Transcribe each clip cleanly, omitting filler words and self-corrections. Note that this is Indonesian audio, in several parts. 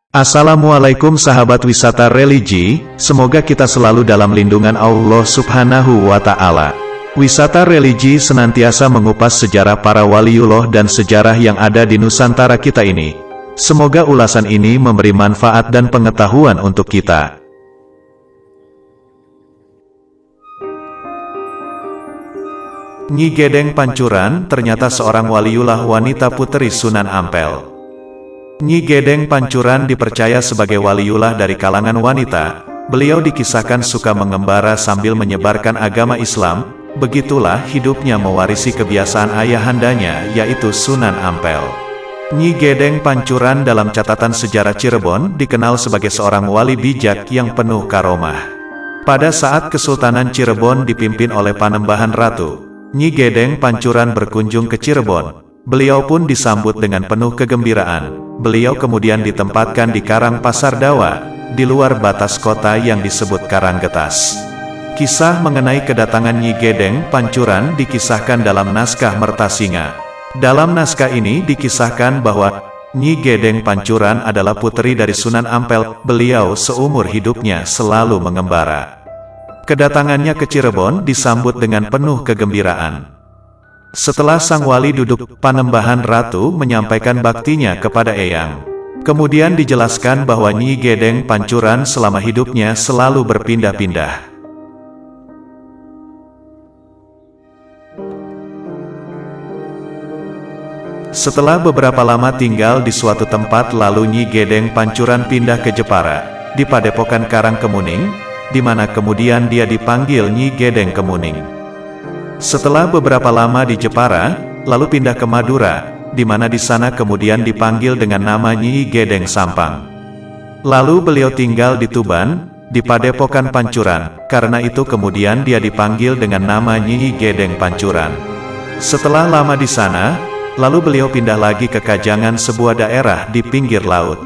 Assalamualaikum sahabat wisata religi, semoga kita selalu dalam lindungan Allah Subhanahu wa Ta'ala. Wisata religi senantiasa mengupas sejarah para waliullah dan sejarah yang ada di Nusantara kita ini. Semoga ulasan ini memberi manfaat dan pengetahuan untuk kita. Nyi Gedeng Pancuran ternyata seorang waliullah wanita putri Sunan Ampel. Nyi Gedeng Pancuran dipercaya sebagai waliullah dari kalangan wanita. Beliau dikisahkan suka mengembara sambil menyebarkan agama Islam. Begitulah hidupnya mewarisi kebiasaan ayahandanya, yaitu Sunan Ampel. Nyi Gedeng Pancuran dalam catatan sejarah Cirebon dikenal sebagai seorang wali bijak yang penuh karomah. Pada saat Kesultanan Cirebon dipimpin oleh Panembahan Ratu, Nyi Gedeng Pancuran berkunjung ke Cirebon. Beliau pun disambut dengan penuh kegembiraan. Beliau kemudian ditempatkan di Karang Pasar Dawa, di luar batas kota yang disebut Karanggetas. Kisah mengenai kedatangan Nyi Gedeng Pancuran dikisahkan dalam naskah Mertasinga. Dalam naskah ini dikisahkan bahwa Nyi Gedeng Pancuran adalah putri dari Sunan Ampel. Beliau seumur hidupnya selalu mengembara. Kedatangannya ke Cirebon disambut dengan penuh kegembiraan. Setelah sang wali duduk, Panembahan Ratu menyampaikan baktinya kepada Eyang. Kemudian dijelaskan bahwa Nyi Gedeng Pancuran selama hidupnya selalu berpindah-pindah. Setelah beberapa lama tinggal di suatu tempat, lalu Nyi Gedeng Pancuran pindah ke Jepara, di Padepokan Karangkemuning, di mana kemudian dia dipanggil Nyi Gedeng Kemuning. Setelah beberapa lama di Jepara, lalu pindah ke Madura, di mana di sana kemudian dipanggil dengan nama Nyi Gedeng Sampang. Lalu beliau tinggal di Tuban, di Padepokan Pancuran, karena itu kemudian dia dipanggil dengan nama Nyi Gedeng Pancuran. Setelah lama di sana, lalu beliau pindah lagi ke Kajangan, sebuah daerah di pinggir laut.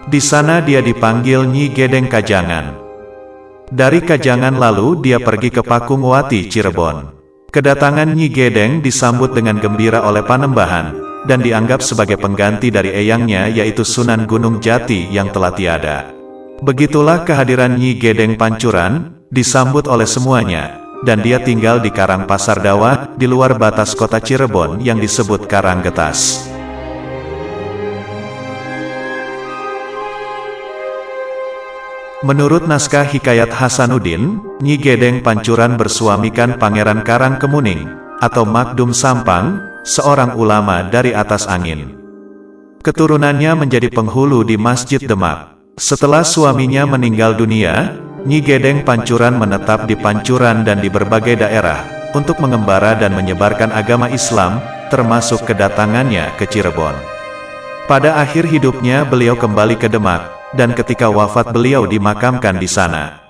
Di sana dia dipanggil Nyi Gedeng Kajangan. Dari Kajangan lalu dia pergi ke Pakungwati, Cirebon. Kedatangan Nyi Gedeng disambut dengan gembira oleh Panembahan, dan dianggap sebagai pengganti dari eyangnya, yaitu Sunan Gunung Jati yang telah tiada. Begitulah kehadiran Nyi Gedeng Pancuran, disambut oleh semuanya, dan dia tinggal di Karang Pasar Dawa, di luar batas kota Cirebon yang disebut Karanggetas. Menurut naskah Hikayat Hasanuddin, Nyi Gedeng Pancuran bersuamikan Pangeran Karangkemuning, atau Magdum Sampang, seorang ulama dari atas angin. Keturunannya menjadi penghulu di Masjid Demak. Setelah suaminya meninggal dunia, Nyi Gedeng Pancuran menetap di Pancuran dan di berbagai daerah, untuk mengembara dan menyebarkan agama Islam, termasuk kedatangannya ke Cirebon. Pada akhir hidupnya beliau kembali ke Demak, dan ketika wafat beliau dimakamkan di sana.